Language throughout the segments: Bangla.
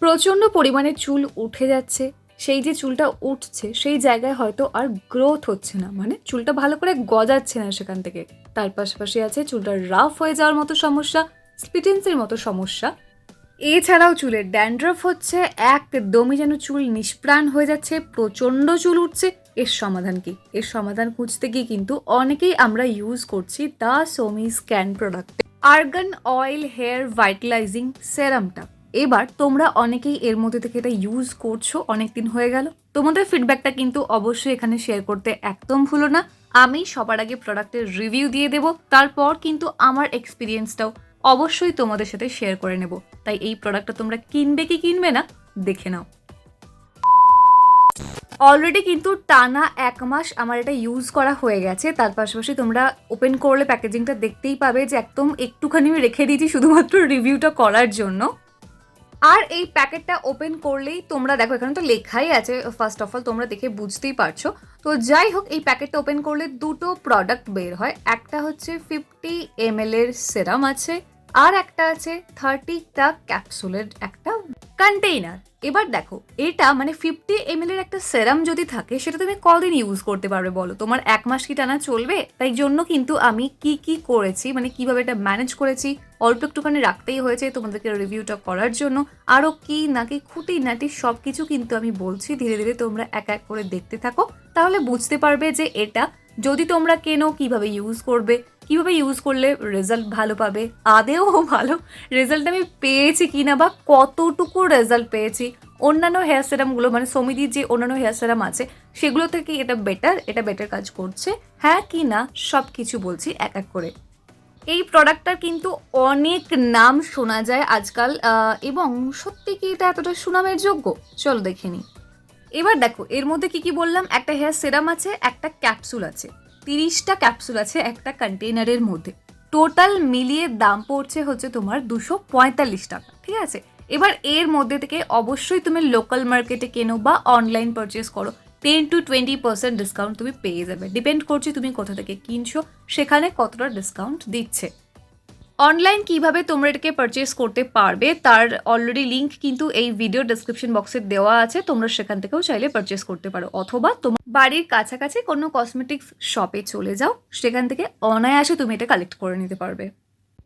প্রচণ্ড পরিমাণে চুল উঠে যাচ্ছে, সেই যে চুলটা উঠছে সেই জায়গায় হয়তো আর গ্রোথ হচ্ছে না, মানে চুলটা ভালো করে গজাচ্ছে না সেখান থেকে। তার পাশাপাশি আছে চুলটা রাফ হয়ে যাওয়ার মতো সমস্যা, স্প্লিটেন্সের মতো সমস্যা। এছাড়াও চুলের ড্যান্ড্রফ হচ্ছে, একদমই যেন চুল নিষ্প্রাণ হয়ে যাচ্ছে, প্রচণ্ড চুল উঠছে। এর সমাধান কি? এর সমাধান খুঁজতে গিয়ে কিন্তু অনেকেই আমরা ইউজ করছি দ্য সোমি স্ক্যান product argan oil hair vitalizing সেরামটা। এবার তোমরা অনেকেই এর মধ্যে থেকে এটা ইউজ করছো, অনেক দিন হয়ে গেল। তোমাদের ফিডব্যাকটা কিন্তু অবশ্যই এখানে শেয়ার করতে একদম ভুলো না। আমি সবার আগে প্রোডাক্টের রিভিউ দিয়ে দেবো, তারপর কিন্তু আমার এক্সপিরিয়েন্সটাও অবশ্যই তোমাদের সাথে শেয়ার করে নেব। তাই এই প্রোডাক্টটা তোমরা কিনবে কি কিনবে না দেখে নাও। অলরেডি কিন্তু টানা 1 মাস আমার এটা ইউজ করা হয়ে গেছে। তার পাশাপাশি তোমরা ওপেন করলে প্যাকেজিংটা দেখতেই পাবে যে একদম একটুখানি আমি রেখে দিয়েছি শুধুমাত্র রিভিউটা করার জন্য। আর এই প্যাকেটটা ওপেন করলেই তোমরা দেখো, এখানে তো লেখাই আছে, ফার্স্ট অফ অল তোমরা দেখে বুঝতেই পারছো। তো যাই হোক, এই প্যাকেটটা ওপেন করলে দুটো প্রোডাক্ট বের হয়। একটা হচ্ছে 50 ml এর সেরাম আছে, আর একটা আছে 30টা ক্যাপসুলের একটা কন্টেইনার। এবার দেখো, এটা মানে 50 ml এর একটা সেরাম যদি থাকে, সেটা তুমি কদিন ইউজ করতে পারবে বলো? তোমার 1 মাস কি টানা চলবে? তাই জন্য কিন্তু আমি কি করেছি, মানে কিভাবে এটা ম্যানেজ করেছি, অল্প একটুখানি রাখতেই হয়েছে তোমাদেরকে রিভিউটা করার জন্য। আরও কি নাকি খুঁটিনাটি সব কিছু কিন্তু আমি বলছি, ধীরে ধীরে তোমরা এক এক করে দেখতে থাকো, তাহলে বুঝতে পারবে যে এটা যদি তোমরা কেনো কিভাবে ইউজ করবে, কিভাবে ইউজ করলে রেজাল্ট ভালো পাবে, আদেও ভালো রেজাল্ট আমি পেয়েছি কিনা বা কতটুকু রেজাল্ট পেয়েছি। অন্যান্য হেয়ার সেরামগুলো মানে সমিতির যে অন্যান্য হেয়ার সেরাম আছে সেগুলো থেকে এটা বেটার কাজ করছে হ্যাঁ কি না, সব কিছু বলছি এক এক করে। এই প্রোডাক্টটার কিন্তু অনেক নাম শোনা যায় আজকাল, এবং সত্যি কি এটা এতটা সুনামের যোগ্য? চলো দেখে নিই। এবার দেখো, এর মধ্যে কি বললাম, একটা হেয়ার সেরাম আছে, একটা ক্যাপসুল আছে, 30টা ক্যাপসুল আছে একটা কন্টেইনারের মধ্যে। টোটাল মিলিয়ে দাম পড়ছে হচ্ছে তোমার 245 টাকা, ঠিক আছে? এবার এর মধ্যে থেকে অবশ্যই তুমি লোকাল মার্কেটে কেনো বা অনলাইন পারচেস করো, 10-20% ডিসকাউন্ট তুমি পেয়ে যাবে। ডিপেন্ড করছে তুমি কোথা থেকে কিনছো, সেখানে কতটা ডিসকাউন্ট দিচ্ছে। অনলাইন কিভাবে তোমরা এটাকে পারচেস করতে পারবে তার অলরেডি লিঙ্ক কিন্তু এই ভিডিও ডেসক্রিপশন বক্সে দেওয়া আছে, তোমরা সেখান থেকেও চাইলে পারচেস করতে পারো, অথবা তোমার বাড়ির কাছাকাছি কোনো কসমেটিক্স শপে চলে যাও, সেখান থেকে অনায়াসে তুমি এটা কালেক্ট করে নিতে পারবে।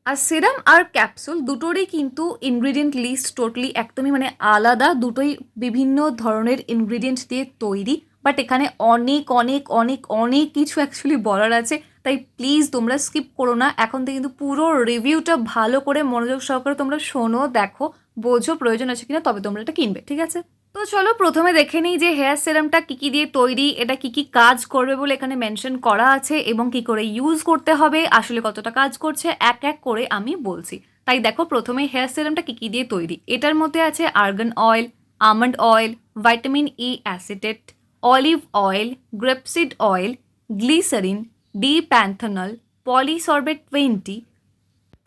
আর সিরাম আর ক্যাপসুল দুটোরই কিন্তু ইনগ্রিডিয়েন্ট লিস্ট টোটালি একদমই মানে আলাদা, দুটোই বিভিন্ন ধরনের ইনগ্রিডিয়েন্ট দিয়ে তৈরি। বাট এখানে অনেক অনেক অনেক অনেক কিছু অ্যাকচুয়ালি বলার আছে, তাই প্লিজ তোমরা স্কিপ করো না। এখন থেকে কিন্তু পুরো রিভিউটা ভালো করে মনোযোগ সহকারে তোমরা শোনো, দেখো, বোঝো প্রয়োজন আছে কিনা, তবে তোমরা এটা কিনবে, ঠিক আছে? তো চলো প্রথমে দেখে নিই যে হেয়ার সেরামটা কী দিয়ে তৈরি, এটা কি কাজ করবে বলে এখানে মেনশন করা আছে, এবং কি করে ইউজ করতে হবে, আসলে কতটা কাজ করছে এক এক করে আমি বলছি। তাই দেখো, প্রথমে হেয়ার সেরামটা কি দিয়ে তৈরি। এটার মধ্যে আছে argan oil, almond oil, vitamin E acetate, olive oil, grapeseed oil, glycerin, D panthenol, polysorbate 20,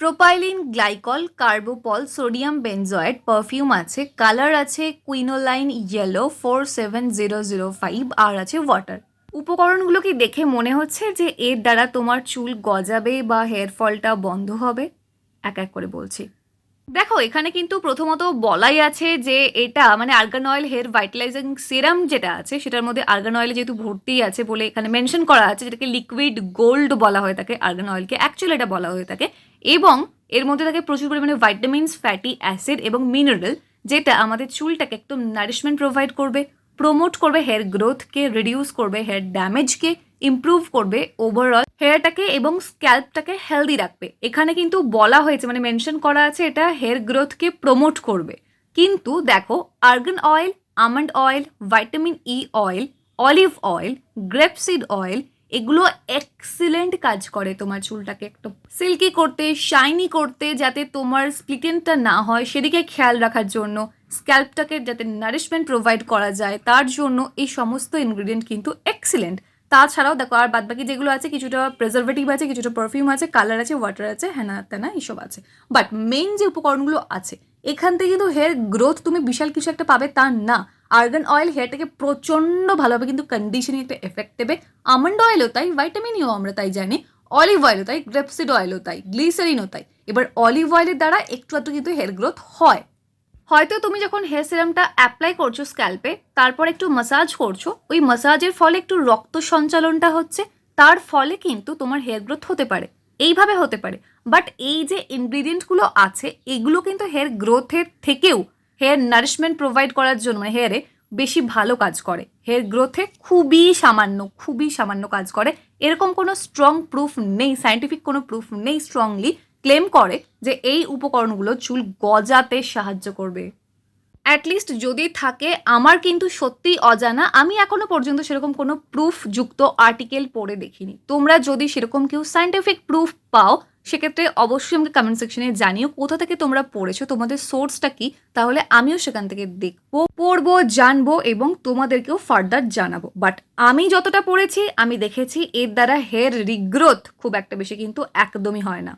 propylene glycol, carbopol, sodium benzoate, perfume আছে, কালার আছে কুইনোলাইন ইয়েলো 47005, আর আছে ওয়াটার। উপকরণগুলো কি দেখে মনে হচ্ছে যে এর দ্বারা তোমার চুল গজাবে বা হেয়ার ফলটা বন্ধ হবে? এক এক করে বলছি। দেখো, এখানে কিন্তু প্রথমত বলাই আছে যে এটা মানে আর্গান অয়েল হেয়ার ভাইটালাইজিং সিরাম যেটা আছে সেটার মধ্যে আর্গান অয়েল যেহেতু ভর্তি আছে বলে এখানে মেনশন করা আছে, যেটাকে লিকুইড গোল্ড বলা হয়ে থাকে আর্গান অয়েলকে, অ্যাকচুয়ালি এটা বলা হয়ে থাকে। এবং এর মধ্যে থাকে প্রচুর পরিমাণে ভাইটামিনস, ফ্যাটি অ্যাসিড এবং মিনারেল, যেটা আমাদের চুলটাকে একদম নারিশমেন্ট প্রোভাইড করবে, প্রমোট করবে হেয়ার গ্রোথকে, রিডিউস করবে হেয়ার ড্যামেজকে, ইমপ্রুভ করবে ওভারঅল হেয়ারটাকে এবং স্ক্যাল্পটাকে হেলদি রাখবে। এখানে কিন্তু বলা হয়েছে মানে মেনশন করা আছে এটা হেয়ার গ্রোথকে প্রমোট করবে। কিন্তু দেখো, argon oil, almond oil, vitamin ই oil, olive oil, grapeseed oil, এগুলো এক্সিলেন্ট কাজ করে তোমার চুলটাকে একটু সিল্কি করতে, শাইনি করতে, যাতে তোমার স্প্লিটেনটা না হয় সেদিকে খেয়াল রাখার জন্য, স্ক্যাল্পটাকে যাতে নারিশমেন্ট প্রোভাইড করা যায় তার জন্য এই সমস্ত ইনগ্রিডিয়েন্ট কিন্তু এক্সিলেন্ট। তাছাড়াও দেখো, আর বাদবাকি যেগুলো আছে, কিছুটা প্রেজারভেটিভ আছে, কিছুটা পারফিউম আছে, কালার আছে, ওয়াটার আছে, হ্যানা ত্যানা এইসব আছে। বাট মেইন যে উপকরণগুলো আছে এখান থেকে কিন্তু হেয়ার গ্রোথ তুমি বিশাল কিছু একটা পাবে তা না। আর্গান অয়েল হেয়ারটাকে প্রচণ্ড ভালোভাবে কিন্তু কন্ডিশনিং একটা এফেক্ট দেবে, আমন্ড অয়েলও তাই, ভাইটামিন ইও আমরা তাই জানি, অলিভ অয়েলও তাই, গ্রেপসিড অয়েলও তাই, গ্লিসারিনও তাই। এবার অলিভ অয়েলের দ্বারা একটু কিন্তু হেয়ার গ্রোথ হয়। হয়তো তুমি যখন হেয়ার সিরামটা অ্যাপ্লাই করছো স্ক্যাল্পে, তারপর একটু মাসাজ করছো, ওই মাসাজের ফলে একটু রক্ত সঞ্চালনটা হচ্ছে, তার ফলে কিন্তু তোমার হেয়ার গ্রোথ হতে পারে, এইভাবে হতে পারে। বাট এই যে ইনগ্রিডিয়েন্টসগুলো আছে, এগুলো কিন্তু হেয়ার গ্রোথের থেকেও হেয়ার নারিশমেন্ট প্রোভাইড করার জন্য হেয়ারে বেশি ভালো কাজ করে। হেয়ার গ্রোথে খুবই সামান্য কাজ করে। এরকম কোনো স্ট্রং প্রুফ নেই, সায়েন্টিফিক কোনো প্রুফ নেই স্ট্রংলি ক্লেম করে যে এই উপকরণগুলো চুল গজাতে সাহায্য করবে। অ্যাটলিস্ট যদি থাকে, আমার কিন্তু সত্যিই অজানা, আমি এখনো পর্যন্ত সেরকম কোনো প্রুফযুক্ত আর্টিকেল পড়ে দেখিনি। তোমরা যদি সেরকম কেউ সায়েন্টিফিক প্রুফ পাও, সেক্ষেত্রে অবশ্যই আমাকে কমেন্ট সেকশনে জানিও কোথা থেকে তোমরা পড়েছো, তোমাদের সোর্সটা কি, তাহলে আমিও সেখান থেকে দেখবো, পড়বো, জানবো এবং তোমাদেরকেও ফার্দার জানাবো। বাট আমি যতটা পড়েছি, আমি দেখেছি এর দ্বারা হেয়ার রিগ্রোথ খুব একটা বেশি কিন্তু একদমই হয় না।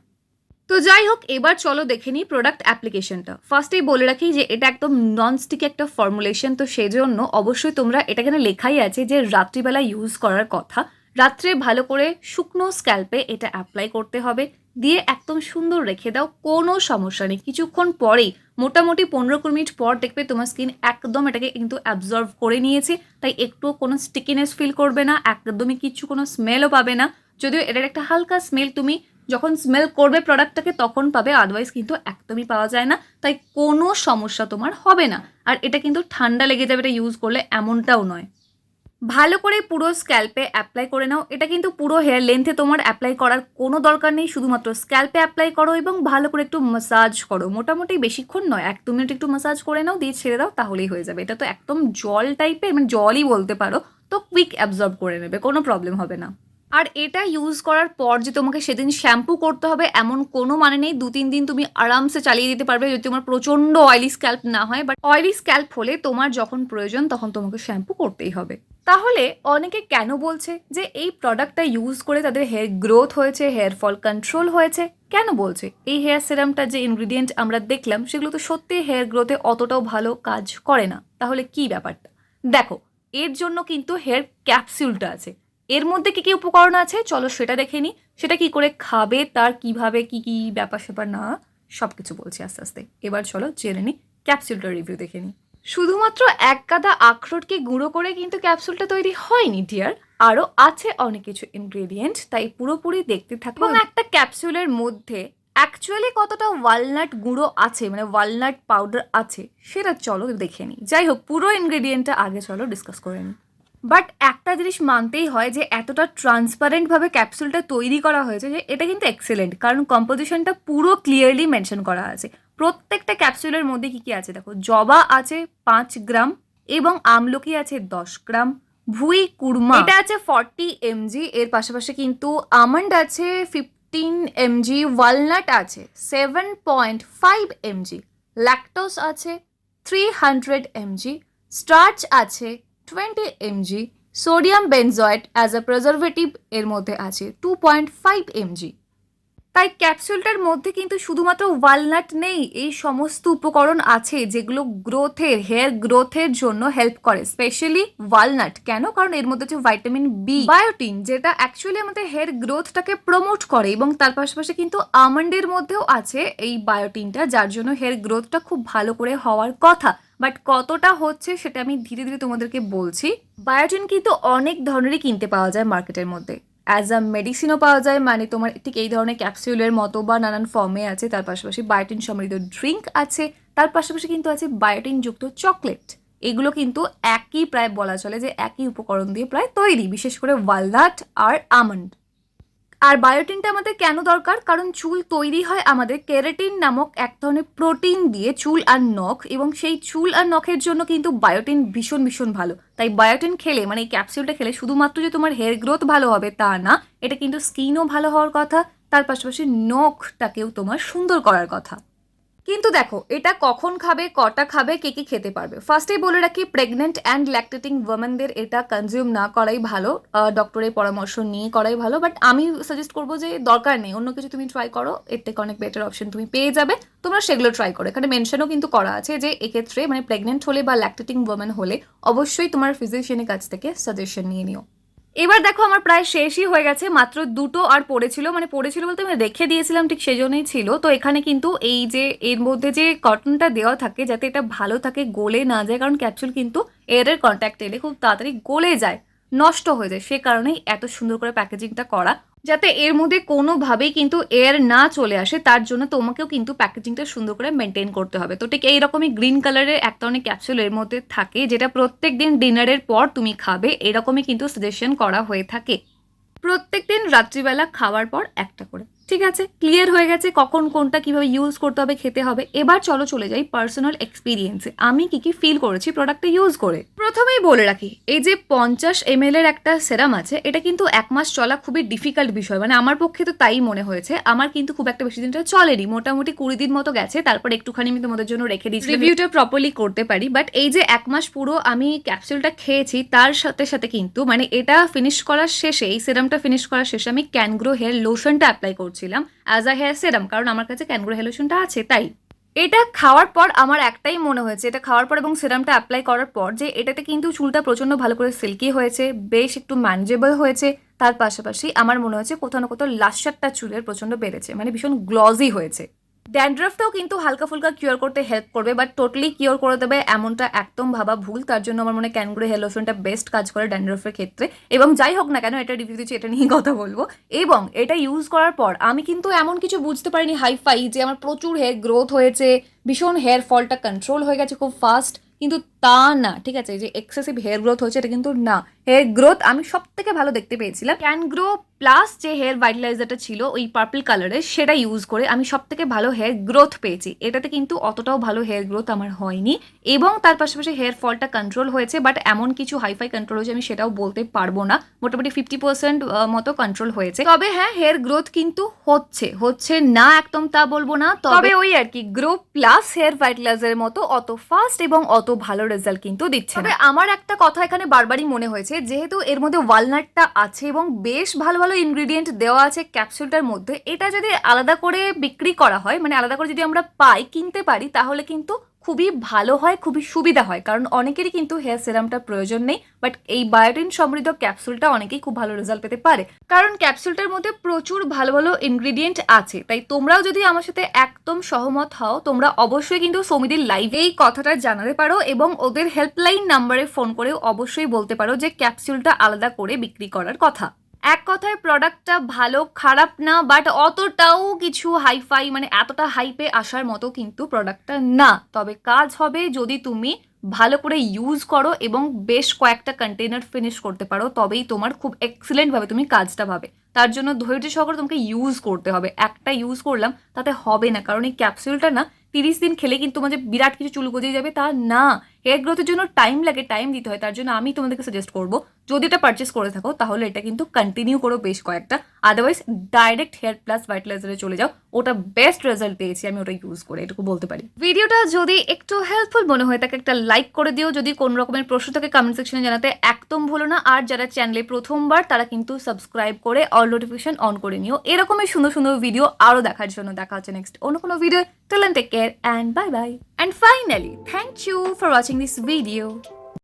তো যাই হোক, এবার চলো দেখে নিই প্রোডাক্ট অ্যাপ্লিকেশনটা। ফার্স্টেই বলে রাখি যে এটা একদম ননস্টিক একটা ফর্মুলেশন, তো সেই জন্য অবশ্যই তোমরা, এটা এখানে লেখাই আছে যে রাত্রিবেলা ইউজ করার কথা। রাত্রে ভালো করে শুকনো স্ক্যাল্পে এটা অ্যাপ্লাই করতে হবে, দিয়ে একদম সুন্দর রেখে দাও, কোনো সমস্যা নেই। কিছুক্ষণ পরেই, মোটামুটি 15-20 মিনিট পর দেখবে তোমার স্কিন একদম এটাকে কিন্তু অ্যাবজর্ভ করে নিয়েছে, তাই একটু কোনো স্টিকিনেস ফিল করবে না, একদমই কিছু কোনো স্মেলও পাবে না। যদিও এটার একটা হালকা স্মেল তুমি যখন স্মেল করবে প্রোডাক্টটাকে তখন পাবে, আদারওয়াইজ কিন্তু একদমই পাওয়া যায় না, তাই কোনো সমস্যা তোমার হবে না। আর এটা কিন্তু ঠান্ডা লেগে যাবে এটা ইউজ করলে, এমনটাও নয়। ভালো করে পুরো স্ক্যাল্পে অ্যাপ্লাই করে নাও। এটা কিন্তু পুরো হেয়ার লেন্থে তোমার অ্যাপ্লাই করার কোনো দরকার নেই, শুধুমাত্র স্ক্যাল্পে অ্যাপ্লাই করো এবং ভালো করে একটু মাসাজ করো, মোটামুটি বেশিক্ষণ নয়, 1-2 মিনিট একটু মাসাজ করে নাও, দিয়ে ছেড়ে দাও, তাহলেই হয়ে যাবে। এটা তো একদম জল টাইপের, মানে জলই বলতে পারো, তো কুইক অ্যাবজর্ব করে নেবে, কোনো প্রবলেম হবে না। আর এটা ইউজ করার পর যে তোমাকে সেদিন শ্যাম্পু করতে হবে এমন কোনো মানে নেই, 2-3 দিন তুমি আরামসে চালিয়ে দিতে পারবে যদি তোমার প্রচণ্ড অয়েলি স্ক্যাল্প না হয়। বাট অয়েলি স্ক্যাল্প হলে তোমার যখন প্রয়োজন তখন তোমাকে শ্যাম্পু করতেই হবে। তাহলে অনেকে কেন বলছে যে এই প্রোডাক্টটা ইউজ করে তাদের হেয়ার গ্রোথ হয়েছে, হেয়ার ফল কন্ট্রোল হয়েছে, কেন বলছে? এই হেয়ার সিরামটা যে ইনগ্রিডিয়েন্ট আমরা দেখলাম সেগুলো তো সত্যি হেয়ার গ্রোথে অতটাও ভালো কাজ করে না। তাহলে কি ব্যাপারটা? দেখো, এর জন্য কিন্তু হেয়ার ক্যাপসুলটা আছে। এর মধ্যে কি কি উপকরণ আছে চলো সেটা দেখে নিই। সেটা কি করে খাবে, তার কিভাবে কি কি ব্যাপার স্যাপার না, সব কিছু বলছি আস্তে আস্তে। এবার চলো জেনে নিই, ক্যাপসুলটার রিভিউ দেখে নিই। শুধুমাত্র এক গাদা আখরোটকে গুঁড়ো করে কিন্তু ক্যাপসুলটা তৈরি হয়নি ডিয়ার, আরও আছে অনেক কিছু ইনগ্রেডিয়েন্ট, তাই পুরোপুরি দেখতে থাকো। এবং একটা ক্যাপসুলের মধ্যে অ্যাকচুয়ালি কতটা ওয়ালনাট গুঁড়ো আছে, মানে ওয়ালনাট পাউডার আছে, সেটা চলো দেখে নিই। যাই হোক, পুরো ইনগ্রেডিয়েন্টটা আগে চলো ডিসকাস করে নিই। বাট একটা জিনিস মানতেই হয় যে এতটা ট্রান্সপারেন্টভাবে ক্যাপসুলটা তৈরি করা হয়েছে যে এটা কিন্তু এক্সেলেন্ট, কারণ কম্পোজিশনটা পুরো ক্লিয়ারলি মেনশন করা আছে। প্রত্যেকটা ক্যাপসুলের মধ্যে কি কি আছে দেখো, জবা আছে 5 গ্রাম এবং আমলকি আছে 10 গ্রাম, ভুই কুড়মা এটা আছে 40 mg, এর পাশাপাশি কিন্তু আমন্ড আছে 15 mg, ওয়ালনাট আছে 7.5 mg, ল্যাকটোস আছে 300 mg, স্টার্চ আছে 20 mg, sodium benzoate as a preservative এর মধ্যে আছে 2.5 mg। তাই ক্যাপসুলটার মধ্যে কিন্তু শুধুমাত্র ওয়ালনাট নেই, এই সমস্ত উপকরণ আছে যেগুলো গ্রোথের, হেয়ার গ্রোথের জন্য হেল্প করে। স্পেশালি ওয়ালনাট কেন? কারণ এর মধ্যে আছে ভাইটামিন বি, বায়োটিন, যেটা অ্যাকচুয়ালি আমাদের হেয়ার গ্রোথটাকে প্রমোট করে, এবং তার পাশাপাশি কিন্তু আমন্ডের মধ্যেও আছে এই বায়োটিনটা, যার জন্য হেয়ার গ্রোথটা খুব ভালো করে হওয়ার কথা। বাট কতটা হচ্ছে সেটা আমি ধীরে ধীরে তোমাদেরকে বলছি। বায়োটিন কিন্তু অনেক ধরনেরই কিনতে পাওয়া যায় মার্কেটের মধ্যে, অ্যাজ আ মেডিসিনও পাওয়া যায়, মানে তোমার ঠিক এই ধরনের ক্যাপসুলের মতো বা নানান ফর্মে আছে। তার পাশাপাশি বায়োটিন সমৃদ্ধ ড্রিঙ্ক আছে, তার পাশাপাশি কিন্তু আছে বায়োটিনযুক্ত চকলেট। এগুলো কিন্তু একই, প্রায় বলা চলে যে একই উপকরণ দিয়ে প্রায় তৈরি, বিশেষ করে ওয়ালনাট আর আমন্ড। আর বায়োটিনটা আমাদের কেন দরকার? কারণ চুল তৈরি হয় আমাদের কেরাটিন নামক এক ধরনের প্রোটিন দিয়ে, চুল আর নখ, এবং সেই চুল আর নখের জন্য কিন্তু বায়োটিন ভীষণ ভীষণ ভালো। তাই বায়োটিন খেলে, মানে এই ক্যাপসুলটা খেলে শুধুমাত্র যে তোমার হেয়ার গ্রোথ ভালো হবে তা না, এটা কিন্তু স্কিনও ভালো হওয়ার কথা, তার পাশাপাশি নখটাকেও তোমার সুন্দর করার কথা। কিন্তু দেখো, এটা কখন খাবে, কটা খাবে, কে কে খেতে পারবে? ফার্স্টেই বলে রাখি, প্রেগনেন্ট অ্যান্ড ল্যাকটেটিং ওমেনদের এটা কনজিউম না করাই ভালো, ডক্টরের পরামর্শ নিয়ে করাই ভালো। বাট আমি সাজেস্ট করবো যে দরকার নেই, অন্য কিছু তুমি ট্রাই করো, এর থেকে অনেক বেটার অপশন তুমি পেয়ে যাবে, তোমরা সেগুলো ট্রাই করো। এখানে মেনশনও কিন্তু করা আছে যে এক্ষেত্রে, মানে প্রেগনেন্ট হলে বা ল্যাকটেটিং ওমেন হলে অবশ্যই তোমার ফিজিশিয়ানের কাছ থেকে সাজেশন নিয়ে নিও। এবার দেখো আমার প্রায় শেষই হয়ে গেছে, মাত্র দুটো আর পড়েছিল, মানে পড়েছিল বলতে আমি রেখে দিয়েছিলাম ঠিক সেজন্যই ছিল। তো এখানে কিন্তু এই যে এর মধ্যে যে কটনটা দেওয়া থাকে যাতে এটা ভালো থাকে, গলে না যায়, কারণ ক্যাপসুল কিন্তু এয়ারের কন্ট্যাক্ট এলে খুব তাড়াতাড়ি গলে যায়, নষ্ট হয়ে যায়, সে কারণেই এত সুন্দর করে প্যাকেজিংটা করা, যাতে এর মধ্যে কোনোভাবেই কিন্তু এয়ার না চলে আসে। তার জন্য তোমাকেও কিন্তু প্যাকেজিংটা সুন্দর করে মেনটেন করতে হবে। তো ঠিক এইরকমই গ্রিন কালারের এক ধরনের ক্যাপসুল এর মধ্যে থাকে, যেটা প্রত্যেক দিন ডিনারের পর তুমি খাবে, এরকমই কিন্তু সাজেশন করা হয়ে থাকে। প্রত্যেকদিন রাত্রিবেলা খাওয়ার পর একটা করে। ঠিক আছে, ক্লিয়ার হয়ে গেছে কখন কোনটা কিভাবে ইউজ করতে হবে, খেতে হবে। এবার চলো চলে যাই পার্সোনাল এক্সপিরিয়েন্সে, আমি কি কি ফিল করেছি প্রোডাক্টটা ইউজ করে। প্রথমেই বলে রাখি, এই যে 50 ml এর একটা সেরাম আছে, এটা কিন্তু 1 মাস চলা খুবই ডিফিকাল্ট বিষয়, মানে আমার পক্ষে তো তাই মনে হয়েছে। আমার কিন্তু খুব একটা বেশি দিনটা চলেনি, মোটামুটি 20 দিন মতো গেছে, তারপর একটুখানি আমি তোমাদের জন্য রেখে দিয়েছি রিভিউটা প্রপারলি করতে পারি। বাট এই যে 1 মাস পুরো আমি ক্যাপসুলটা খেয়েছি, তার সাথে সাথে কিন্তু মানে এটা ফিনিশ করার শেষে, এই সেরামটা ফিনিশ করার শেষে আমি ক্যানগ্রো হেয়ার লোশনটা অ্যাপ্লাই করছিলাম অ্যাজ আ হেয়ার সেরাম, কারণ আমার কাছে ক্যানগ্রো হেয়ার লোশনটা আছে। তাই এটা খাওয়ার পর আমার একটাই মনে হয়েছে, এটা খাওয়ার পর এবং সেরামটা অ্যাপ্লাই করার পর, যে এটাতে কিন্তু চুলটা প্রচণ্ড ভালো করে সিল্কি হয়েছে, বেশ একটু ম্যানেজেবল হয়েছে। তার পাশাপাশি আমার মনে হয়েছে কোথাও না কোথাও লাস্টারটা চুলের প্রচণ্ড বেড়েছে, মানে ভীষণ গ্লজি হয়েছে। ড্যান্ড্রাফটাও কিন্তু হালকা ফুলকা কিওর করতে হেল্প করবে, বাট টোটালি কিওর করে দেবে এমনটা একদম ভাবা ভুল। তার জন্য আমার মনে হয় ক্যানগ্রো হেয়ার লোশনটা বেস্ট কাজ করে ড্যান্ড্রাফের ক্ষেত্রে। এবং যাই হোক না কেন, এটা রিভিউ দিচ্ছি, এটা নিয়ে কথা বলবো। এবং এটা ইউজ করার পর আমি কিন্তু এমন কিছু বুঝতে পারিনি হাইফাই যে আমার প্রচুর হেয়ার গ্রোথ হয়েছে, ভীষণ হেয়ার ফলটা কন্ট্রোল হয়ে গেছে খুব ফাস্ট, কিন্তু তা না। ঠিক আছে, যে এক্সেসিভ হেয়ার গ্রোথ হয়েছে এটা কিন্তু না। হেয়ার গ্রোথ আমি সব থেকে ভালো দেখতে পেয়েছিলাম ক্যানগ্রো প্লাস যে হেয়ার ভাইটালাইজারটা ছিল ওই পার্পল কালারের, সেটা ইউজ করে আমি সব থেকে ভালো হেয়ার গ্রোথ পেয়েছি। এটাতে কিন্তু অতটাও ভালো হেয়ার গ্রোথ আমার হয়নি, এবং তার পাশাপাশি হেয়ার ফলটা কন্ট্রোল হয়েছে, বাট এমন কিছু হাইফাই কন্ট্রোল হয়েছে আমি সেটাও বলতে পারবো না, মোটামুটি 50% মতো কন্ট্রোল হয়েছে। তবে হ্যাঁ, হেয়ার গ্রোথ কিন্তু হচ্ছে না একদম তা বলবো না, তবে ওই আর কি গ্রো প্লাস হেয়ার ভাইটালাইজারের মতো অত ফাস্ট এবং অত ভালো রেজাল্ট কিন্তু দিচ্ছে। তবে আমার একটা কথা এখানে বারবারই মনে হয়েছে, যেহেতু এর মধ্যে ওয়ালনাটটা আছে এবং বেশ ভালো ভালো ইনগ্রিডিয়েন্ট দেওয়া আছে ক্যাপসুলটার মধ্যে, এটা যদি আলাদা করে বিক্রি করা হয়, মানে আলাদা করে যদি আমরা পাই, কিনতে পারি, তাহলে কিন্তু খুবই ভালো হয়, খুবই সুবিধা হয়। কারণ অনেকেরই কিন্তু হেয়ার সেরামটা প্রয়োজন নেই, বাট এই বায়োটিন সমৃদ্ধ ক্যাপসুলটা অনেকেই খুব ভালো রেজাল্ট পেতে পারে, কারণ ক্যাপসুলটার মধ্যে প্রচুর ভালো ভালো ইনগ্রিডিয়েন্ট আছে। তাই তোমরাও যদি আমার সাথে একদম সহমত হও, তোমরা অবশ্যই কিন্তু সৌমিদির লাইভে এই কথাটা জানাতে পারো, এবং ওদের হেল্পলাইন নাম্বারে ফোন করেও অবশ্যই বলতে পারো যে ক্যাপসুলটা আলাদা করে বিক্রি করার কথা। এক কথায় প্রোডাক্টটা ভালো খারাপ না, বাট অতটাও কিছু হাইফাই মানে এতটা হাইপে আসার মতো কিন্তু প্রোডাক্টটা না। তবে কাজ হবে যদি তুমি ভালো করে ইউজ করো এবং বেশ কয়েকটা কন্টেনার ফিনিশ করতে পারো, তবেই তোমার খুব এক্সিলেন্টভাবে তুমি কাজটা পাবে। তার জন্য ধৈর্য সহকারে তোমাকে ইউজ করতে হবে। একটা ইউজ করলাম তাতে হবে না, কারণ এই ক্যাপসুলটা না 30 দিন খেলে কিন্তু তোমার যে বিরাট কিছু চুল গজিয়ে যাবে তা না। হেয়ার গ্রোথের জন্য টাইম লাগে, টাইম দিতে হয়। তার জন্য আমি তোমাদেরকে সাজেস্ট করবো, যদি এটা পারচেস করে থাকো তাহলে এটা কিন্তু কন্টিনিউ করো বেশ কয়েকটা, আদারওয়াইজ ডাইরেক্ট হেয়ার প্লাস ভাইটালাইজারে চলে যাও। ওটা বেস্ট রেজাল্ট পেয়েছি আমি ওটা ইউজ করে, এটুকু বলতে পারি। ভিডিওটা যদি একটু হেল্পফুল মনে হয় তাকে একটা লাইক করে দিও। যদি কোনো রকমের প্রশ্ন থাকে কমেন্ট সেকশনে জানাতে একদম ভুলো না। আর যারা চ্যানেলে প্রথমবার তারা কিন্তু সাবস্ক্রাইব করে অল নোটিফিকেশন অন করে নিও, এরকমই সুন্দর সুন্দর ভিডিও আরও দেখার জন্য। দেখা হচ্ছে নেক্সট অন্য কোনো video. Till then take care and bye bye. And finally, thank you for watching this video.